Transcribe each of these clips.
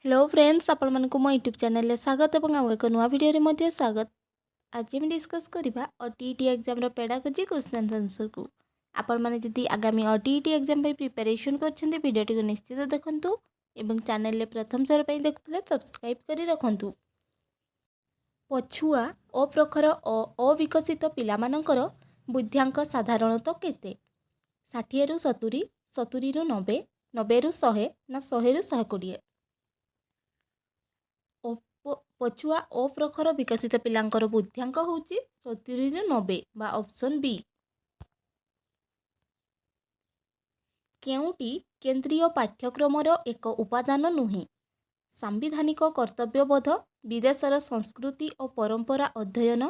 Hello friends आपण मानकु मो YouTube channel रे स्वागत एवं आउ एक नुआ वीडियो रे मध्ये स्वागत। आज हम डिस्कस करिबा ओटीईटी एग्जाम रो पेडागोजी क्वेश्चन आंसर को। आपण माने जदि आगामी ओटीईटी एग्जाम पे प्रिपरेशन करछन्ते वीडियो को निश्चित देखंतु एवं चैनल रे प्रथम थर पई देखुतले सब्सक्राइब करी रखंतु। पछुआ अप्रखर अविकसित पिला मानकर बुद्ध्यांक साधारणतः केते 60 रु 70 70 रु 90 90 रु 100 ना 100 रु 120। पछुआ अप्रखर विकसित पिलांकर बुद्ध्यांक होची 70 रु 90 बा ऑप्शन बी। केउटी केंद्रीय पाठ्यक्रमर एक उपादान नुहे सांविधानिक कर्तव्यबोध विदेशर संस्कृति और परंपरा अध्ययन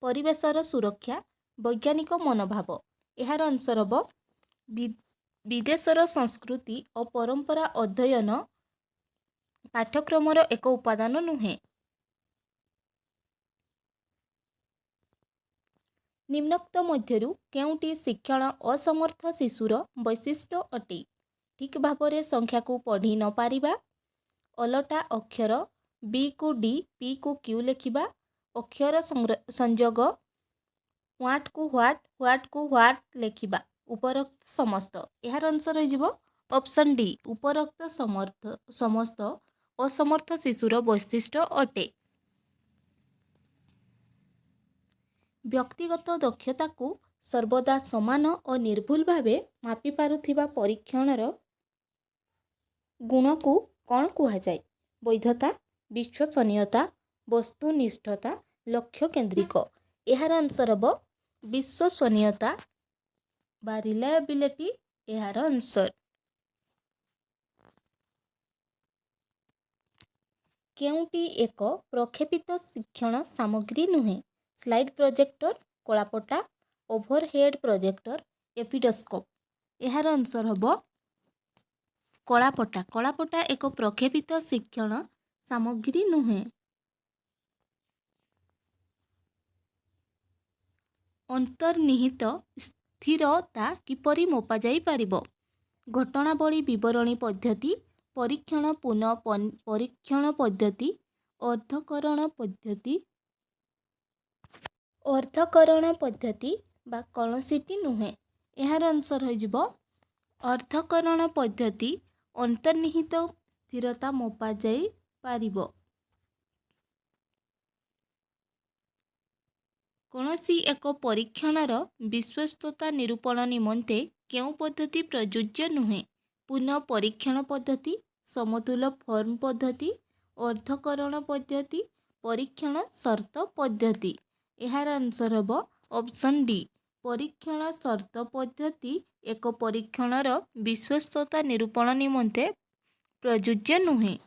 परिवेशर सुरक्षा वैज्ञानिक मनोभाव। यार आंसर हम विदेशर संस्कृति और परंपरा अध्ययन पाठ्यक्रमर एक उपादान नुहे। निम्नोक्त मध्यरु केउटी शिक्षण असमर्थ शिशुर वैशिष्ट्य अटे ठीक भाव संख्या को पढ़ी न पारिबा अलटा अक्षर बी को डी पी को क्यू लिखिबा अक्षर संयोग व्हाट को व्हाट को व्हाट लिखिबा उपरोक्त समस्त। यार आंसर हो ऑप्शन डी उपरोक्त समस्त असमर्थ शिशुर वैशिष्ट्य अटे। व्यक्तिगत दक्षता को सर्वदा समान और निर्भुल भावे मापी पारुथिबा परीक्षणर गुण को कौन कुहाଯାଏ? वैधता विश्वसनीयता वस्तुनिष्ठता लक्ष्य केंद्रिक। यार आंसर हम विश्वसनीयता बा रिलायबिलिटी। यार आंसर केउटी एक प्रक्षेपित शिक्षण सामग्री नुहे स्लाइड प्रोजेक्टर कलापटा ओभरहेड प्रोजेक्टर एपिडोस्कोप। यार आंसर हम कलापटा। कलापटा एक प्रक्षेपित शिक्षण सामग्री नुहे। अंतर्निहित स्थिरता किपरि मपा जाई पारिबो? घटनावली विवरणी पद्धति परीक्षण पुनः परीक्षण पद्धति अर्थकरण पद्धति बा कौनसीटी नुहे। यार आंसर हो अर्थकरण पद्धति अंतर्निहित स्थिरता मपा जाई पारिबो। कौनसी एक परीक्षणर विश्वस्तता निरूपण निमंते केउ पद्धति प्रयोज्य नुहे पुनः परीक्षण पद्धति समतुल फॉर्म पद्धति अर्थकरण पद्धति परीक्षण शर्त पद्धति। यार आंसर हम ऑप्शन डी परीक्षण शर्त पद्धति एक परीक्षणर विश्वस्तता निरूपण निमंते प्रयोज्य नुहे।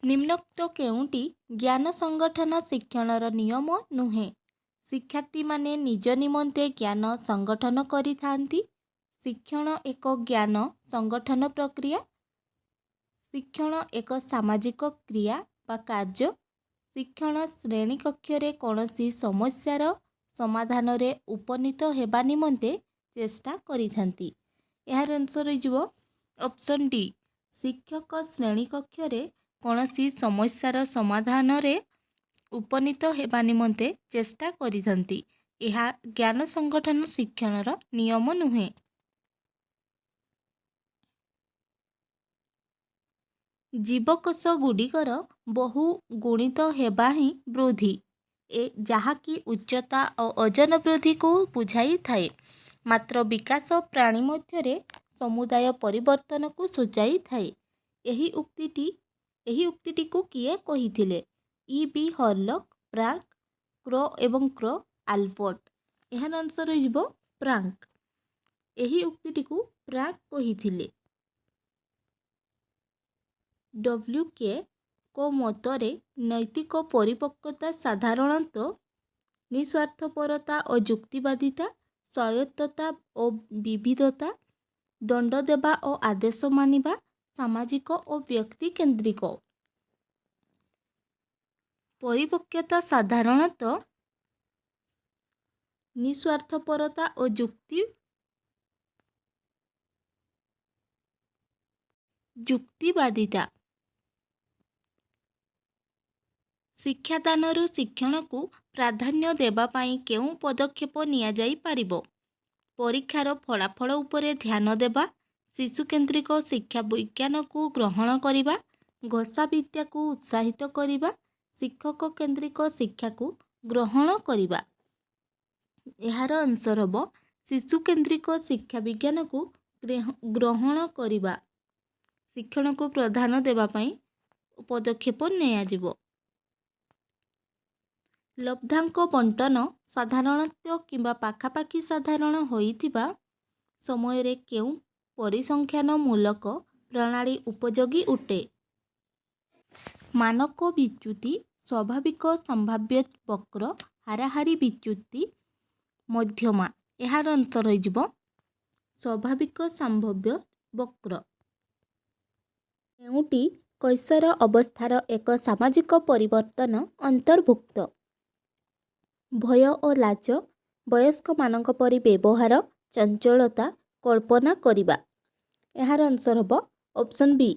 निम्नोक्त केउटी ज्ञान संगठन शिक्षणर नियम नुहे? शिक्षार्थी माने निज निमंते ज्ञान संगठन करिथांती। शिक्षण एक ज्ञान संगठन प्रक्रिया। शिक्षण एक सामाजिक क्रिया बा कार्य। शिक्षण श्रेणी कक्षरे कौनसी समस्यार समाधान रे उपनीत हेबा निमंते चेष्टा करिथांती। यार आंसर हो ऑप्शन डी शिक्षक श्रेणी कक्षरे कौनसी समस्यार समाधान रे उपनीत हेबा निमंते चेष्टा करिथांती। यह ज्ञान संगठन शिक्षणर नियम नुहे। जीवकोश गुड़िकर बहु गुणित हेबा ही वृद्धि ए जहाँकि उच्चता और ओजन वृद्धि को बुझाई थाए मात्र विकास प्राणी मध्य समुदाय परिवर्तन को सूचाई थाए। यही उक्तिटी को किए कहिथिले? ई बी हॉर्लक प्रांक क्रो एवं क्रो आल्बर्ट। यार आंसर हो प्रांक। यही उक्तिटी को प्रांक कहिथिले। डब्ल्यूके को मतरे नैतिक परिपक्वता साधारणतः निस्वार्थपरता और जुक्तिवादिता स्वायत्तता और विविधता दंड देवा और आदेश मानिबा सामाजिक और व्यक्ति केंद्रिक। परिपक्वता साधारणतः ନିସ୍ୱାର୍ଥପରତା ଓ ଯୁକ୍ତିବାଦିତା। ଶିକ୍ଷାଦାନରୁ ଶିକ୍ଷଣକୁ ପ୍ରାଧାନ୍ୟ ଦେବା ପାଇଁ କେଉଁ ପଦକ୍ଷେପ ନିଆଯାଇପାରିବ? ପରୀକ୍ଷାର ଫଳାଫଳ ଉପରେ ଧ୍ୟାନ ଦେବା, ଶିଶୁକେନ୍ଦ୍ରିକ ଶିକ୍ଷା ବିଜ୍ଞାନକୁ ଗ୍ରହଣ କରିବା, ଘୋଷା ବିଦ୍ୟାକୁ ଉତ୍ସାହିତ କରିବା, ଶିକ୍ଷକ କେନ୍ଦ୍ରିକ ଶିକ୍ଷାକୁ ଗ୍ରହଣ କରିବା। ଏହାର ଆନ୍ସର ହେବ ଶିଶୁକେନ୍ଦ୍ରିକ ଶିକ୍ଷା ବିଜ୍ଞାନକୁ ଗ୍ରହଣ କରିବା। ଶିକ୍ଷଣକୁ ପ୍ରାଧାନ୍ୟ ଦେବା ପାଇଁ ପଦକ୍ଷେପ ନିଆଯିବ। ଲବ୍ଧାଙ୍କ ବଣ୍ଟନ ସାଧାରଣତଃ କିମ୍ବା ପାଖାପାଖି ସାଧାରଣ ହୋଇଥିବା ସମୟରେ କେଉଁ ପରିସଂଖ୍ୟାନମୂଳକ ପ୍ରଣାଳୀ ଉପଯୋଗୀ ଅଟେ? ମାନକ ବିଚ୍ୟୁତି, ସ୍ୱାଭାବିକ ସମ୍ଭାବ୍ୟ ବକ୍ର, ହାରାହାରି ବିଚ୍ୟୁତି, ମଧ୍ୟମା। ଏହାର ଆନ୍ସର ହୋଇଯିବ ସ୍ୱାଭାବିକ ସମ୍ଭାବ୍ୟ ବକ୍ର। କେଉଁଟି କୈଶୋର ଅବସ୍ଥାର ଏକ ସାମାଜିକ ପରିବର୍ତ୍ତନ ଅନ୍ତର୍ଭୁକ୍ତ? ଭୟ ଓ ଲାଜ, ବୟସ୍କମାନଙ୍କ ପରି ବ୍ୟବହାର, ଚଞ୍ଚଳତା, କଳ୍ପନା କରିବା। ଏହାର ଆନ୍ସର ହେବ ଅପସନ୍ ବି,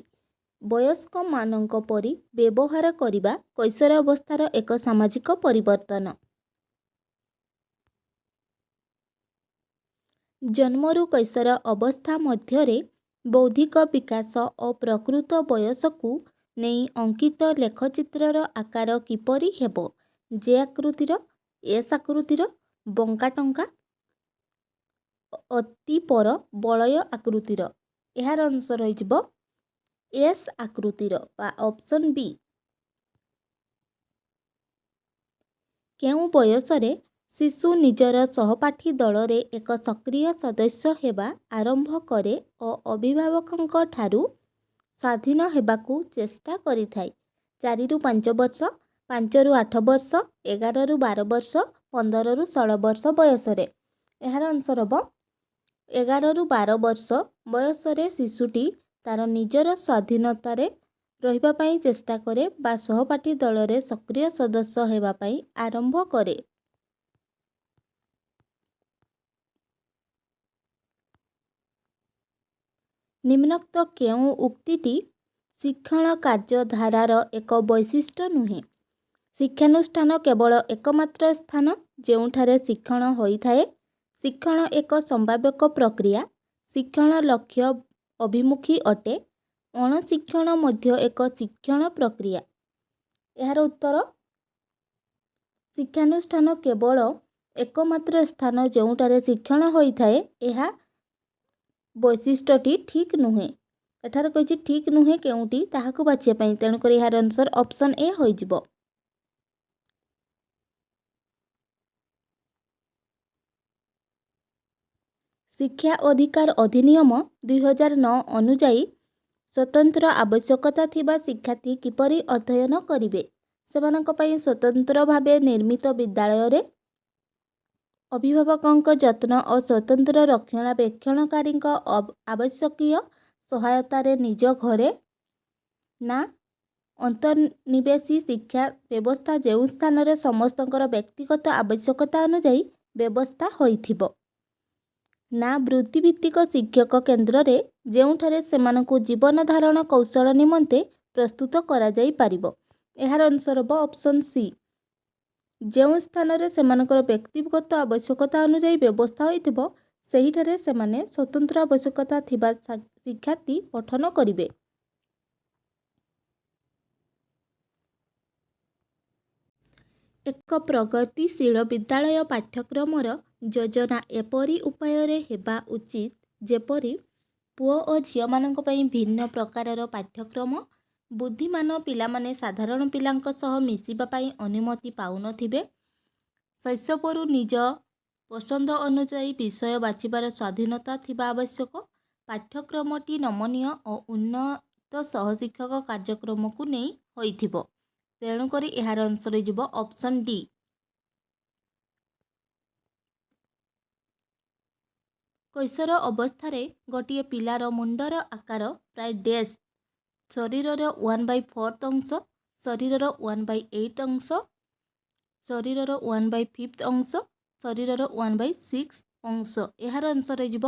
ବୟସ୍କମାନଙ୍କ ପରି ବ୍ୟବହାର କରିବା କୈଶୋର ଅବସ୍ଥାର ଏକ ସାମାଜିକ ପରିବର୍ତ୍ତନ। ଜନ୍ମରୁ କୈଶୋର ଅବସ୍ଥା ମଧ୍ୟରେ ବୌଦ୍ଧିକ ବିକାଶ ଓ ପ୍ରକୃତ ବୟସକୁ ନେଇ ଅଙ୍କିତ ଲେଖଚିତ୍ରର ଆକାର କିପରି ହେବ? ଯେ ଆକୃତିର, ଏସ୍ ଆକୃତିର, ବଙ୍କା ଟଙ୍କା, ଅତିପର ବଳୟ ଆକୃତିର। ଏହାର ଆନ୍ସର ହୋଇଯିବ ଏସ୍ ଆକୃତିର ବା ଅପସନ୍ ବି। କେଉଁ ବୟସରେ ଶିଶୁ ନିଜର ସହପାଠୀ ଦଳରେ ଏକ ସକ୍ରିୟ ସଦସ୍ୟ ହେବା ଆରମ୍ଭ କରେ ଓ ଅଭିଭାବକଙ୍କ ଠାରୁ ସ୍ୱାଧୀନ ହେବାକୁ ଚେଷ୍ଟା କରିଥାଏ? 4ରୁ 5 ବର୍ଷ, 5ରୁ 8 ବର୍ଷ, 11ରୁ 12 ବର୍ଷ, 15ରୁ 16 ବର୍ଷ ବୟସରେ। ଏହାର ଆନ୍ସର ହେବ 11ରୁ 12 ବର୍ଷ ବୟସରେ ଶିଶୁଟି ତାର ନିଜର ସ୍ୱାଧୀନତାରେ ରହିବା ପାଇଁ ଚେଷ୍ଟା କରେ ବା ସହପାଠୀ ଦଳରେ ସକ୍ରିୟ ସଦସ୍ୟ ହେବା ପାଇଁ ଆରମ୍ଭ କରେ। ନିମ୍ନୋକ୍ତ କେଉଁ ଉକ୍ତିଟି ଶିକ୍ଷଣ କାର୍ଯ୍ୟଧାରାର ଏକ ବୈଶିଷ୍ଟ୍ୟ ନୁହେଁ? ଶିକ୍ଷାନୁଷ୍ଠାନ କେବଳ ଏକମାତ୍ର ସ୍ଥାନ ଯେଉଁଠାରେ ଶିକ୍ଷଣ ହୋଇଥାଏ। ଶିକ୍ଷଣ ଏକ ସମ୍ଭାବ୍ୟକ ପ୍ରକ୍ରିୟା। ଶିକ୍ଷଣ ଲକ୍ଷ୍ୟ ଅଭିମୁଖୀ ଅଟେ। ଅଣଶିକ୍ଷଣ ମଧ୍ୟ ଏକ ଶିକ୍ଷଣ ପ୍ରକ୍ରିୟା। ଏହାର ଉତ୍ତର ଶିକ୍ଷାନୁଷ୍ଠାନ କେବଳ ଏକମାତ୍ର ସ୍ଥାନ ଯେଉଁଠାରେ ଶିକ୍ଷଣ ହୋଇଥାଏ। ଏହା ବୈଶିଷ୍ଟ୍ୟଟି ଠିକ୍ ନୁହେଁ। ଏଠାରେ କହିଛି ଠିକ୍ ନୁହେଁ କେଉଁଟି ତାହାକୁ ବାଛିବା ପାଇଁ, ତେଣୁକରି ଏହାର ଆନ୍ସର ଅପସନ୍ ଏ ହୋଇଯିବ। ଶିକ୍ଷା ଅଧିକାର ଅଧିନିୟମ 2009 ଅନୁଯାୟୀ ସ୍ୱତନ୍ତ୍ର ଆବଶ୍ୟକତା ଥିବା ଶିକ୍ଷାର୍ଥୀ କିପରି ଅଧ୍ୟୟନ କରିବେ? ସେମାନଙ୍କ ପାଇଁ ସ୍ୱତନ୍ତ୍ର ଭାବେ ନିର୍ମିତ ବିଦ୍ୟାଳୟରେ ଅଭିଭାବକଙ୍କ ଯତ୍ନ ଓ ସ୍ୱତନ୍ତ୍ର ରକ୍ଷଣାବେକ୍ଷଣକାରୀଙ୍କ ଆବଶ୍ୟକୀୟ ସହାୟତାରେ ନିଜ ଘରେ ନା ଅନ୍ତର୍ନିବେଶୀ ଶିକ୍ଷା ବ୍ୟବସ୍ଥା ଯେଉଁ ସ୍ଥାନରେ ସମସ୍ତଙ୍କର ବ୍ୟକ୍ତିଗତ ଆବଶ୍ୟକତା ଅନୁଯାୟୀ ବ୍ୟବସ୍ଥା ହୋଇଥିବ। ନା ବୃତ୍ତିଭିତ୍ତିକ ଶିକ୍ଷକ କେନ୍ଦ୍ରରେ ଯେଉଁଠାରେ ସେମାନଙ୍କୁ ଜୀବନ ଧାରଣ କୌଶଳ ନିମନ୍ତେ ପ୍ରସ୍ତୁତ କରାଯାଇପାରିବ। ଏହାର ଆନ୍ସର ହେବ ଅପସନ୍ ସି, ଯେଉଁ ସ୍ଥାନରେ ସେମାନଙ୍କର ବ୍ୟକ୍ତିଗତ ଆବଶ୍ୟକତା ଅନୁଯାୟୀ ବ୍ୟବସ୍ଥା ହୋଇଥିବ ସେହିଠାରେ ସେମାନେ ସ୍ୱତନ୍ତ୍ର ଆବଶ୍ୟକତା ଥିବା ଶିକ୍ଷାର୍ଥୀ ପଠନ କରିବେ। ଏକ ପ୍ରଗତିଶୀଳ ବିଦ୍ୟାଳୟ ପାଠ୍ୟକ୍ରମର ଯୋଜନା ଏପରି ଉପାୟରେ ହେବା ଉଚିତ ଯେପରି ପୁଅ ଓ ଝିଅମାନଙ୍କ ପାଇଁ ଭିନ୍ନ ପ୍ରକାରର ପାଠ୍ୟକ୍ରମ, ବୁଦ୍ଧିମାନ ପିଲାମାନେ ସାଧାରଣ ପିଲାଙ୍କ ସହ ମିଶିବା ପାଇଁ ଅନୁମତି ପାଉନଥିବେ, ଶୈଶବରୁ ନିଜ ପସନ୍ଦ ଅନୁଯାୟୀ ବିଷୟ ବାଛିବାର ସ୍ୱାଧୀନତା ଥିବା ଆବଶ୍ୟକ, ପାଠ୍ୟକ୍ରମଟି ନମନୀୟ ଓ ଉନ୍ନତ ସହଶିକ୍ଷକ କାର୍ଯ୍ୟକ୍ରମକୁ ନେଇ ହୋଇଥିବ। ତେଣୁକରି ଏହାର ଆନ୍ସର ହୋଇଯିବ ଅପସନ୍ ଡି। କୈଶୋର ଅବସ୍ଥାରେ ଗୋଟିଏ ପିଲାର ମୁଣ୍ଡର ଆକାର ପ୍ରାୟ ଡ୍ୟାସ୍ ଶରୀରର 1/4 ଅଂଶ, ଶରୀରର 1/8 ଅଂଶ, ଶରୀରର 1/5 ଅଂଶ, ଶରୀରର 1/6 ଅଂଶ। ଏହାର ଆନ୍ସର ହୋଇଯିବ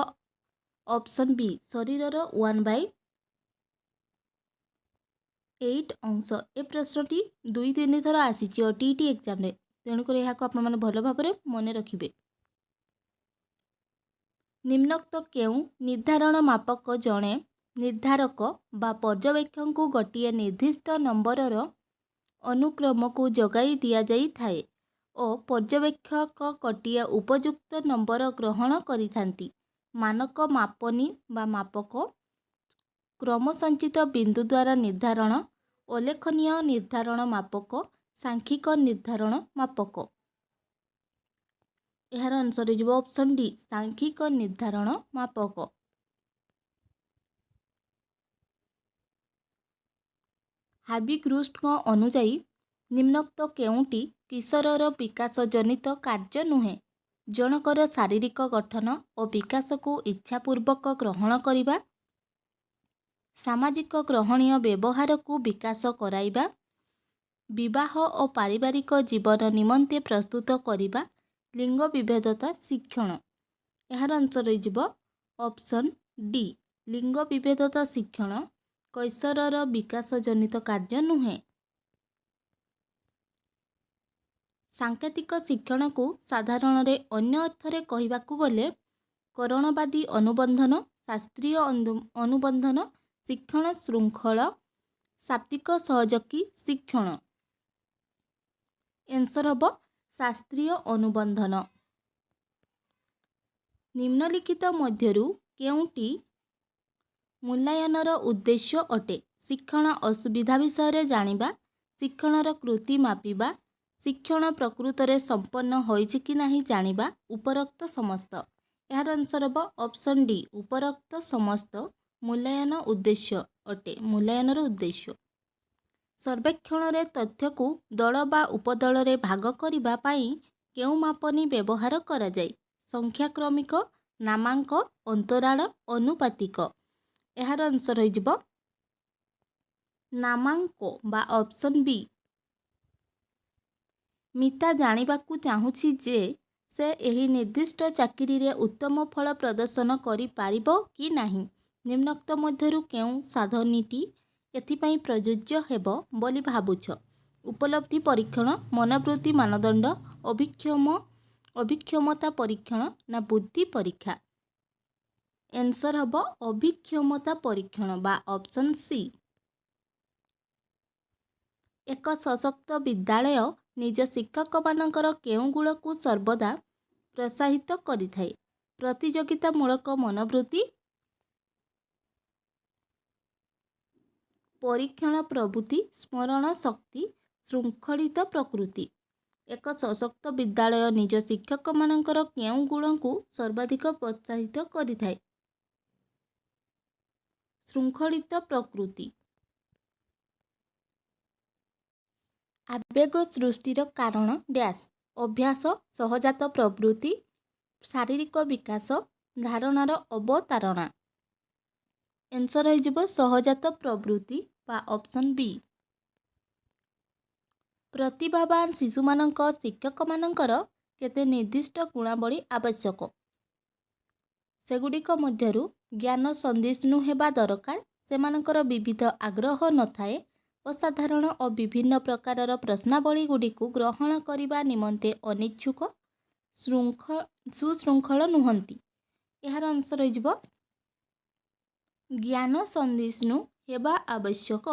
ଅପସନ୍ ବି ଶରୀରର 1/8 ଅଂଶ। ଏ ପ୍ରଶ୍ନଟି 2-3 ଥର ଆସିଛି OTET ଏକ୍ଜାମରେ, ତେଣୁକରି ଏହାକୁ ଆପଣମାନେ ଭଲ ଭାବରେ ମନେ ରଖିବେ। ନିମ୍ନୋକ୍ତ କେଉଁ ନିର୍ଦ୍ଧାରଣ ମାପକ ଜଣେ ନିର୍ଦ୍ଧାରକ ବା ପର୍ଯ୍ୟବେକ୍ଷକଙ୍କୁ ଗୋଟିଏ ନିର୍ଦ୍ଦିଷ୍ଟ ନମ୍ବରର ଅନୁକ୍ରମକୁ ଯୋଗାଇ ଦିଆଯାଇଥାଏ ଓ ପର୍ଯ୍ୟବେକ୍ଷକ ଗୋଟିଏ ଉପଯୁକ୍ତ ନମ୍ବର ଗ୍ରହଣ କରିଥାନ୍ତି? ମାନକ ମାପନୀ ବା ମାପକ, କ୍ରମସଞ୍ଚିତ ବିନ୍ଦୁ ଦ୍ୱାରା ନିର୍ଦ୍ଧାରଣ, ଉଲ୍ଲେଖନୀୟ ନିର୍ଦ୍ଧାରଣ ମାପକ, ସାଂଖ୍ୟିକ ନିର୍ଦ୍ଧାରଣ ମାପକ। ଏହାର ଆନ୍ସର ହୋଇଯିବ ଅପସନ୍ ଡି ସାଂଖ୍ୟିକ ନିର୍ଦ୍ଧାରଣ ମାପକ। ହାବିଗ୍ରୁଷ୍ଟଙ୍କ ଅନୁଯାୟୀ ନିମ୍ନୋକ୍ତ କେଉଁଟି କିଶୋରର ବିକାଶ ଜନିତ କାର୍ଯ୍ୟ ନୁହେଁ? ଜଣକର ଶାରୀରିକ ଗଠନ ଓ ବିକାଶକୁ ଇଚ୍ଛାପୂର୍ବକ ଗ୍ରହଣ କରିବା, ସାମାଜିକ ଗ୍ରହଣୀୟ ବ୍ୟବହାରକୁ ବିକାଶ କରାଇବା, ବିବାହ ଓ ପାରିବାରିକ ଜୀବନ ନିମନ୍ତେ ପ୍ରସ୍ତୁତ କରିବା, ଲିଙ୍ଗ ବିଭେଦତା ଶିକ୍ଷଣ। ଏହାର ଆନ୍ସର ହୋଇଯିବ ଅପସନ୍ ଡି ଲିଙ୍ଗ ବିଭେଦତା ଶିକ୍ଷଣ କୈଶୋରର ବିକାଶ ଜନିତ କାର୍ଯ୍ୟ ନୁହେଁ। ସାଙ୍କେତିକ ଶିକ୍ଷଣକୁ ସାଧାରଣରେ ଅନ୍ୟ ଅର୍ଥରେ କହିବାକୁ ଗଲେ କରଣବାଦୀ ଅନୁବନ୍ଧନ, ଶାସ୍ତ୍ରୀୟ ଅନୁବନ୍ଧନ, ଶିକ୍ଷଣ ଶୃଙ୍ଖଳ, ଶାବ୍ଦିକ ସହଯୋଗୀ ଶିକ୍ଷଣ। ଆନ୍ସର ହେବ ଶାସ୍ତ୍ରୀୟ ଅନୁବନ୍ଧନ। ନିମ୍ନଲିଖିତ ମଧ୍ୟରୁ କେଉଁଟି ମୂଲ୍ୟାୟନର ଉଦ୍ଦେଶ୍ୟ ଅଟେ? ଶିକ୍ଷଣ ଅସୁବିଧା ବିଷୟରେ ଜାଣିବା, ଶିକ୍ଷଣର କୃତି ମାପିବା, ଶିକ୍ଷଣ ପ୍ରକୃତରେ ସମ୍ପନ୍ନ ହୋଇଛି କି ନାହିଁ ଜାଣିବା, ଉପରୋକ୍ତ ସମସ୍ତ। ଏହାର ଆନ୍ସର ହେବ ଅପସନ୍ ଡି ଉପରୋକ୍ତ ସମସ୍ତ ମୂଲ୍ୟାୟନ ଉଦ୍ଦେଶ୍ୟ ଅଟେ। ମୂଲ୍ୟାୟନର ଉଦ୍ଦେଶ୍ୟ। ସର୍ବେକ୍ଷଣରେ ତଥ୍ୟକୁ ଦଳ ବା ଉପଦଳରେ ଭାଗ କରିବା ପାଇଁ କେଉଁ ମାପନୀ ବ୍ୟବହାର କରାଯାଏ? ସଂଖ୍ୟାକ୍ରମିକ, ନାମାଙ୍କ, ଅନ୍ତରାଳ, ଅନୁପାତିକ। ଏହାର ଆନ୍ସର ହୋଇଯିବ ନାମାଙ୍କ ବା ଅପସନ୍ ବି। ମିତା ଜାଣିବାକୁ ଚାହୁଁଛି ଯେ ସେ ଏହି ନିର୍ଦ୍ଦିଷ୍ଟ ଚାକିରିରେ ଉତ୍ତମ ଫଳ ପ୍ରଦର୍ଶନ କରିପାରିବ କି ନାହିଁ। ନିମ୍ନୋକ୍ତ ମଧ୍ୟରୁ କେଉଁ ସାଧନଟି ଏଥିପାଇଁ ପ୍ରଯୁଜ୍ୟ ହେବ ବୋଲି ଭାବୁଛ? ଉପଲବ୍ଧି ପରୀକ୍ଷଣ, ମନୋବୃତ୍ତି ମାନଦଣ୍ଡ, ଅଭିକ୍ଷମତା ପରୀକ୍ଷଣ ନା ବୁଦ୍ଧି ପରୀକ୍ଷା? ଆନ୍ସର ହେବ ଅଭିକ୍ଷମତା ପରୀକ୍ଷଣ ବା ଅପସନ୍ ସି। ଏକ ସଶକ୍ତ ବିଦ୍ୟାଳୟ ନିଜ ଶିକ୍ଷକମାନଙ୍କର କେଉଁ ଗୁଣକୁ ସର୍ବଦା ପ୍ରୋତ୍ସାହିତ କରିଥାଏ? ପ୍ରତିଯୋଗିତାମୂଳକ ମନୋବୃତ୍ତି, ପରୀକ୍ଷଣ ପ୍ରବୃତ୍ତି, ସ୍ମରଣ ଶକ୍ତି, ଶୃଙ୍ଖଳିତ ପ୍ରକୃତି। ଏକ ସଶକ୍ତ ବିଦ୍ୟାଳୟ ନିଜ ଶିକ୍ଷକମାନଙ୍କର କେଉଁ ଗୁଣକୁ ସର୍ବାଧିକ ପ୍ରୋତ୍ସାହିତ କରିଥାଏ? ଶୃଙ୍ଖଳିତ ପ୍ରକୃତି। ଆବେଗ ସୃଷ୍ଟିର କାରଣ ଡ୍ୟାସ୍? ଅଭ୍ୟାସ, ସହଜାତ ପ୍ରବୃତ୍ତି, ଶାରୀରିକ ବିକାଶ, ଧାରଣାର ଅବତାରଣା। ଆନ୍ସର ହୋଇଯିବ ସହଜାତ ପ୍ରବୃତ୍ତି ବା ଅପସନ୍ ବି। ପ୍ରତିଭାବାନ ଶିଶୁମାନଙ୍କ ଶିକ୍ଷକମାନଙ୍କର କେତେ ନିର୍ଦ୍ଦିଷ୍ଟ ଗୁଣାବଳୀ ଆବଶ୍ୟକ? ସେଗୁଡ଼ିକ ମଧ୍ୟରୁ ଜ୍ଞାନ ସନ୍ଦିଷ୍ଣୁ ହେବା ଦରକାର, ସେମାନଙ୍କର ବିବିଧ ଆଗ୍ରହ ନଥାଏ, ଅସାଧାରଣ ଓ ବିଭିନ୍ନ ପ୍ରକାରର ପ୍ରଶ୍ନାବଳୀଗୁଡ଼ିକୁ ଗ୍ରହଣ କରିବା ନିମନ୍ତେ ଅନିଚ୍ଛୁକ, ସୁଶୃଙ୍ଖଳ ନୁହନ୍ତି। ଏହାର ଆନ୍ସର ହୋଇଯିବ ଜ୍ଞାନ ସନ୍ଦିଷ୍ଣୁ ହେବା ଆବଶ୍ୟକ।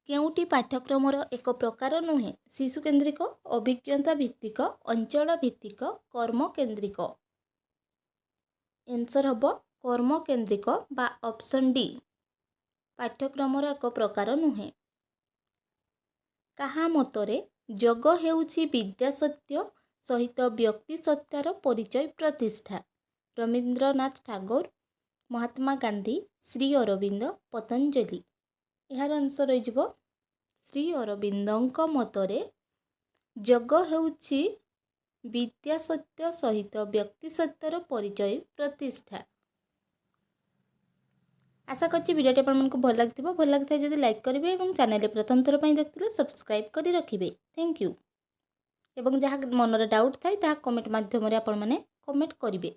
କେଉଁଟି ପାଠ୍ୟକ୍ରମର ଏକ ପ୍ରକାର ନୁହେଁ? ଶିଶୁକେନ୍ଦ୍ରିକ, ଅଭିଜ୍ଞତା ଭିତ୍ତିକ, ଅଞ୍ଚଳ ଭିତ୍ତିକ, କର୍ମକେନ୍ଦ୍ରିକ। ଆନ୍ସର ହେବ କର୍ମକେନ୍ଦ୍ରିକ ବା ଅପସନ୍ ଡି ପାଠ୍ୟକ୍ରମର ଏକ ପ୍ରକାର ନୁହେଁ। କାହା ମତରେ ଯୋଗ ହେଉଛି ବିଦ୍ୟା ସତ୍ୟ ସହିତ ବ୍ୟକ୍ତି ସତ୍ତାର ପରିଚୟ ପ୍ରତିଷ୍ଠା? ରବୀନ୍ଦ୍ରନାଥ ଟାଗୋର, ମହାତ୍ମା ଗାନ୍ଧୀ, ଶ୍ରୀ ଅରବିନ୍ଦ, ପତଞ୍ଜଳି। ଏହାର ଆନ୍ସର ହୋଇଯିବ ଶ୍ରୀ ଅରବିନ୍ଦଙ୍କ ମତରେ ଯୋଗ ହେଉଛି ବିଦ୍ୟା ସତ୍ୟ ସହିତ ବ୍ୟକ୍ତି ସତ୍ତାର ପରିଚୟ ପ୍ରତିଷ୍ଠା। आशा करछि भिडियोटी आपको भल लगी जदि लाइक करेंगे और चैनल प्रथम थर पर देखते सब्सक्राइब कर रखिए। Thank you. एवं जहाँ मनरे डाउट थाए कमेंट माध्यम आपण मैंने कमेंट करेंगे।